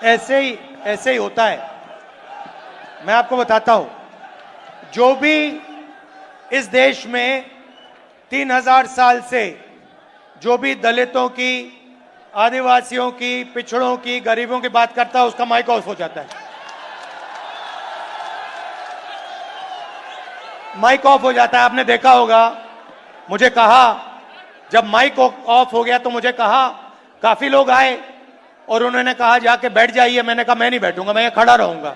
ऐसे ही होता है। मैं आपको बताता हूं, जो भी इस देश में 3000 साल से जो भी दलितों की, आदिवासियों की, पिछड़ों की, गरीबों की बात करता है, उसका माइक ऑफ हो जाता है। माइक ऑफ हो जाता है। आपने देखा होगा, मुझे कहा, जब माइक ऑफ हो गया तो मुझे कहा, काफी लोग आए और उन्होंने कहा जाके बैठ जाइए। मैंने कहा मैं नहीं बैठूंगा, मैं खड़ा रहूंगा,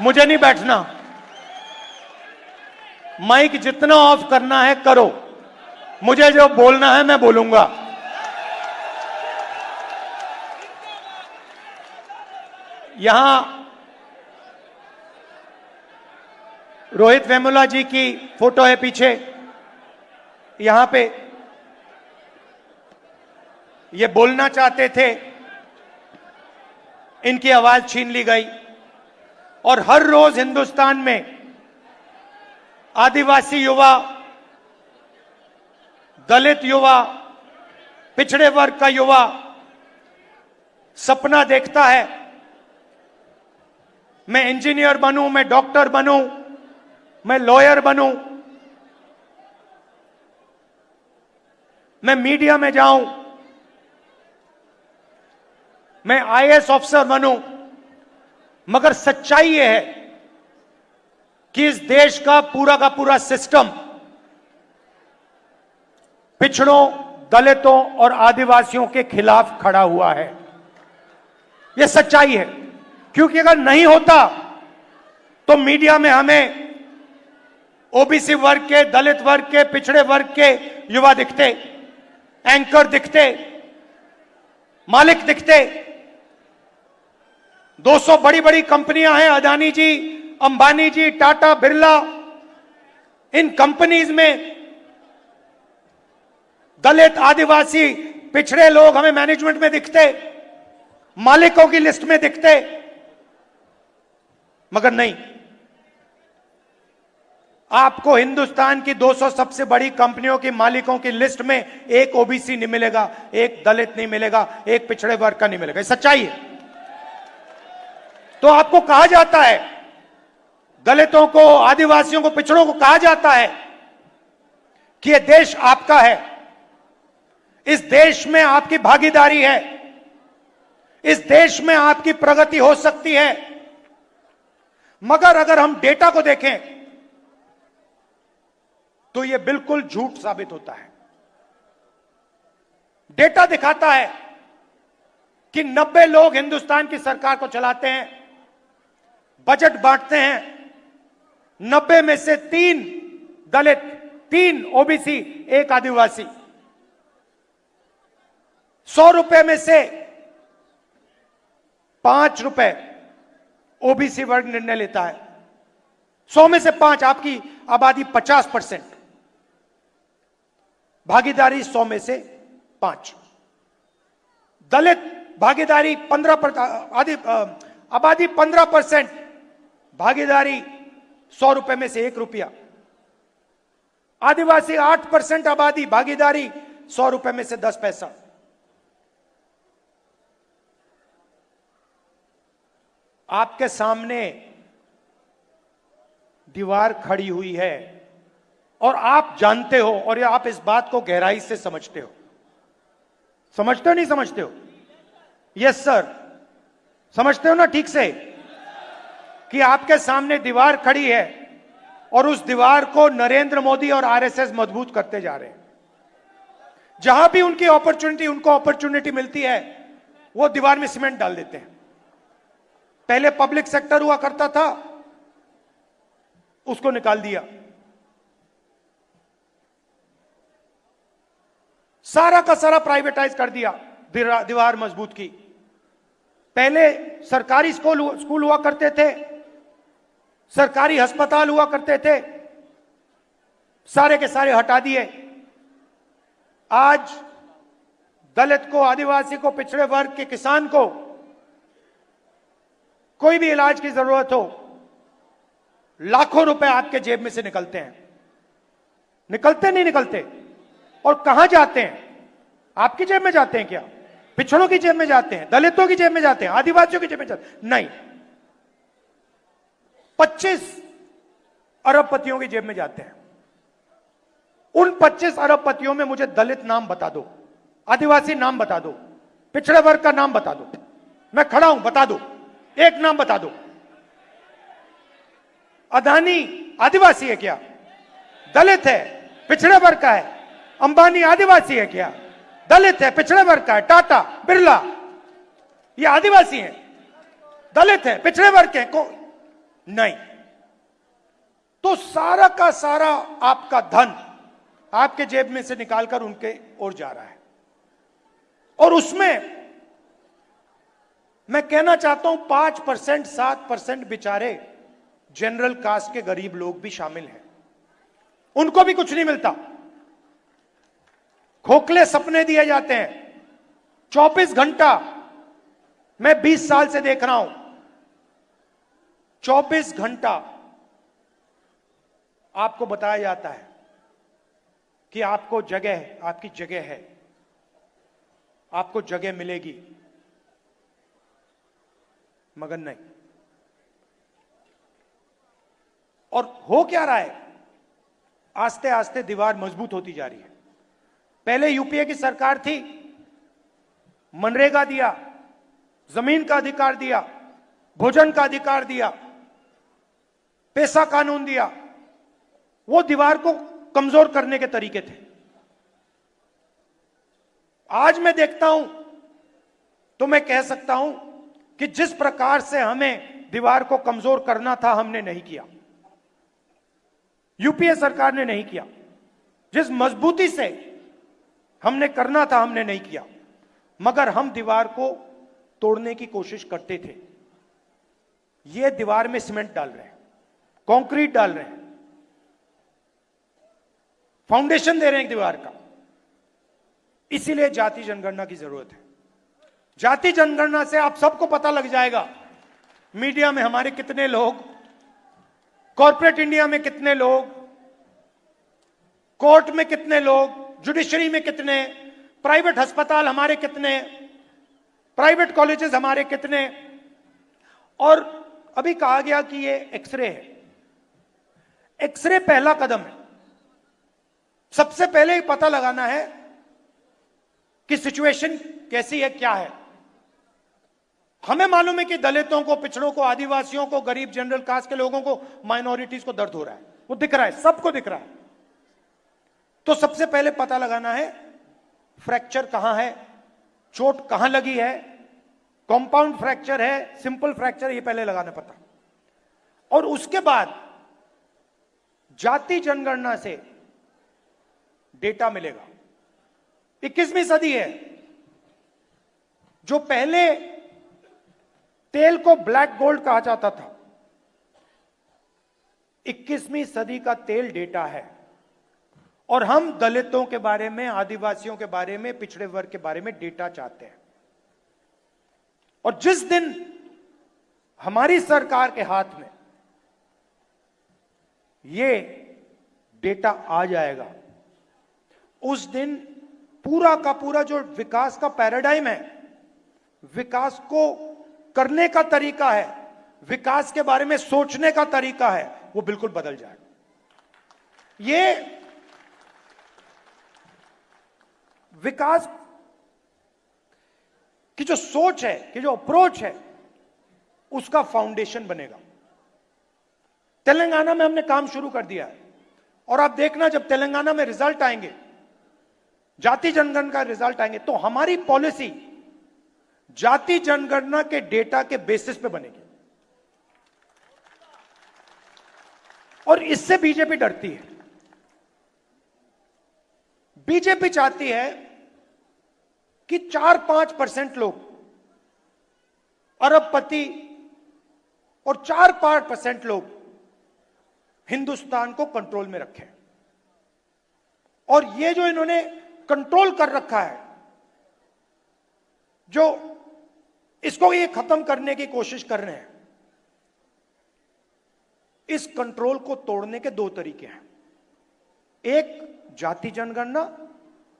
मुझे नहीं बैठना। माइक जितना ऑफ करना है करो, मुझे जो बोलना है मैं बोलूंगा। यहां रोहित वेमुला जी की फोटो है पीछे, यहां पे ये बोलना चाहते थे, इनकी आवाज छीन ली गई। और हर रोज हिंदुस्तान में आदिवासी युवा, दलित युवा, पिछड़े वर्ग का युवा सपना देखता है, मैं इंजीनियर बनूं, मैं डॉक्टर बनूं, मैं लॉयर बनूं, मैं मीडिया में जाऊं, मैं आईएएस ऑफिसर बनूं। मगर सच्चाई यह है कि इस देश का पूरा सिस्टम पिछड़ों, दलितों और आदिवासियों के खिलाफ खड़ा हुआ है। यह सच्चाई है, क्योंकि अगर नहीं होता तो मीडिया में हमें ओबीसी वर्ग के, दलित वर्ग के, पिछड़े वर्ग के युवा दिखते, एंकर दिखते, मालिक दिखते। 200 बड़ी बड़ी कंपनियां हैं, अदानी जी, अंबानी जी, टाटा, बिरला। इन कंपनीज में दलित, आदिवासी, पिछड़े लोग हमें मैनेजमेंट में दिखते, मालिकों की लिस्ट में दिखते। मगर नहीं, आपको हिंदुस्तान की 200 सबसे बड़ी कंपनियों की मालिकों की लिस्ट में एक ओबीसी नहीं मिलेगा, एक दलित नहीं मिलेगा, एक पिछड़े वर्ग का नहीं मिलेगा। ये सच्चाई है। तो आपको कहा जाता है, दलितों को, आदिवासियों को, पिछड़ों को कहा जाता है कि यह देश आपका है, इस देश में आपकी भागीदारी है, इस देश में आपकी प्रगति हो सकती है। मगर अगर हम डेटा को देखें तो यह बिल्कुल झूठ साबित होता है। डेटा दिखाता है कि 90 लोग हिंदुस्तान की सरकार को चलाते हैं, बजट बांटते हैं। 90 में से 3 दलित, 3 ओबीसी, 1 आदिवासी। 100 रुपए में से 5 रुपए ओबीसी वर्ग निर्णय लेता है। 100 में से 5, आपकी आबादी 50%, भागीदारी 100 में से 5। दलित भागीदारी 15%, आबादी 15%, भागीदारी 100 रुपए में से 1 रुपया। आदिवासी 8% आबादी, भागीदारी 100 रुपए में से 10 पैसा। आपके सामने दीवार खड़ी हुई है और आप जानते हो, और आप इस बात को गहराई से समझते हो। समझते हो नहीं समझते हो? यस सर, समझते हो ना ठीक से कि आपके सामने दीवार खड़ी है और उस दीवार को नरेंद्र मोदी और आरएसएस मजबूत करते जा रहे हैं। जहां भी उनको अपॉर्चुनिटी मिलती है, वो दीवार में सीमेंट डाल देते हैं। पहले पब्लिक सेक्टर हुआ करता था, उसको निकाल दिया, सारा का सारा प्राइवेटाइज कर दिया, दीवार मजबूत की। पहले सरकारी स्कूल हुआ करते थे, सरकारी अस्पताल हुआ करते थे, सारे के सारे हटा दिए। आज दलित को, आदिवासी को, पिछड़े वर्ग के किसान को कोई भी इलाज की जरूरत हो, लाखों रुपए आपके जेब में से निकलते हैं। निकलते नहीं निकलते? और कहां जाते हैं? आपकी जेब में जाते हैं क्या? पिछड़ों की जेब में जाते हैं, दलितों की जेब में जाते हैं, आदिवासियों की जेब में जाते हैं? नहीं, 25 अरबपतियों की जेब में जाते हैं। उन 25 अरबपतियों में मुझे दलित नाम बता दो, आदिवासी नाम बता दो, पिछड़े वर्ग का नाम बता दो। मैं खड़ा हूं, बता दो, एक नाम बता दो। अदानी आदिवासी है क्या? दलित है, पिछड़े वर्ग का है। अंबानी आदिवासी है क्या? दलित है, पिछड़े वर्ग का है। टाटा, बिरला, ये आदिवासी हैं, दलित है, पिछड़े वर्ग के नहीं। तो सारा का सारा आपका धन आपके जेब में से निकालकर उनके ओर जा रहा है। और उसमें मैं कहना चाहता हूं 5%, 7% बेचारे जनरल कास्ट के गरीब लोग भी शामिल हैं, उनको भी कुछ नहीं मिलता। खोखले सपने दिए जाते हैं। 24 घंटा मैं 20 साल से देख रहा हूं, 24 घंटा आपको बताया जाता है कि आपको जगह है, आपकी जगह है, आपको जगह मिलेगी, मगर नहीं। और हो क्या रहा है? आस्ते आस्ते दीवार मजबूत होती जा रही है। पहले यूपीए की सरकार थी, मनरेगा दिया, जमीन का अधिकार दिया, भोजन का अधिकार दिया, पैसा कानून दिया। वो दीवार को कमजोर करने के तरीके थे। आज मैं देखता हूं तो मैं कह सकता हूं कि जिस प्रकार से हमें दीवार को कमजोर करना था, हमने नहीं किया, यूपीए सरकार ने नहीं किया। जिस मजबूती से हमने करना था, हमने नहीं किया, मगर हम दीवार को तोड़ने की कोशिश करते थे। ये दीवार में सीमेंट डाल रहे हैं, कंक्रीट डाल रहे हैं, फाउंडेशन दे रहे हैं दीवार का। इसीलिए जाति जनगणना की जरूरत है। जाति जनगणना से आप सबको पता लग जाएगा, मीडिया में हमारे कितने लोग, कॉर्पोरेट इंडिया में कितने लोग, कोर्ट में कितने लोग, जुडिशरी में कितने, प्राइवेट अस्पताल हमारे कितने, प्राइवेट कॉलेजेस हमारे कितने। और अभी कहा गया कि ये एक्सरे है। एक्सरे पहला कदम है। सबसे पहले पता लगाना है कि सिचुएशन कैसी है, क्या है। हमें मालूम है कि दलितों को, पिछड़ों को, आदिवासियों को, गरीब जनरल कास्ट के लोगों को, माइनॉरिटीज को दर्द हो रहा है, वो दिख रहा है, सबको दिख रहा है। तो सबसे पहले पता लगाना है फ्रैक्चर कहां है, चोट कहां लगी है, कंपाउंड फ्रैक्चर है, सिंपल फ्रैक्चर, ये पहले लगाना पता। और उसके बाद जाति जनगणना से डेटा मिलेगा। 21वीं सदी है। जो पहले तेल को ब्लैक गोल्ड कहा जाता था, 21वीं सदी का तेल डेटा है। और हम दलितों के बारे में, आदिवासियों के बारे में, पिछड़े वर्ग के बारे में डेटा चाहते हैं। और जिस दिन हमारी सरकार के हाथ में ये डेटा आ जाएगा, उस दिन पूरा का पूरा जो विकास का पैराडाइम है, विकास को करने का तरीका है, विकास के बारे में सोचने का तरीका है, वो बिल्कुल बदल जाएगा। ये विकास की जो सोच है, कि जो अप्रोच है, उसका फाउंडेशन बनेगा। तेलंगाना में हमने काम शुरू कर दिया है। और आप देखना, जब तेलंगाना में रिजल्ट आएंगे, जाति जनगणना का रिजल्ट आएंगे, तो हमारी पॉलिसी जाति जनगणना के डेटा के बेसिस पे बनेगी। और इससे बीजेपी डरती है। बीजेपी चाहती है कि 4-5% लोग अरबपति और 4-5% लोग हिंदुस्तान को कंट्रोल में रखें। और ये जो इन्होंने कंट्रोल कर रखा है, जो इसको ये खत्म करने की कोशिश कर रहे हैं, इस कंट्रोल को तोड़ने के दो तरीके हैं। एक जाति जनगणना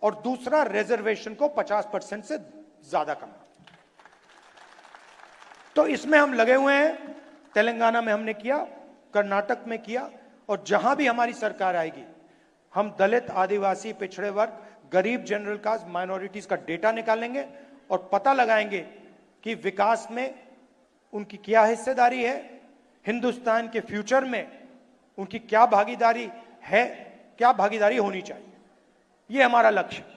और दूसरा रिजर्वेशन को 50% से ज्यादा कमाओ। तो इसमें हम लगे हुए हैं। तेलंगाना में हमने किया, कर्नाटक में किया, और जहां भी हमारी सरकार आएगी हम दलित, आदिवासी, पिछड़े वर्ग, गरीब, जनरल कास्ट, माइनॉरिटीज का डेटा निकालेंगे और पता लगाएंगे कि विकास में उनकी क्या हिस्सेदारी है, हिंदुस्तान के फ्यूचर में उनकी क्या भागीदारी है, क्या भागीदारी होनी चाहिए। यह हमारा लक्ष्य है।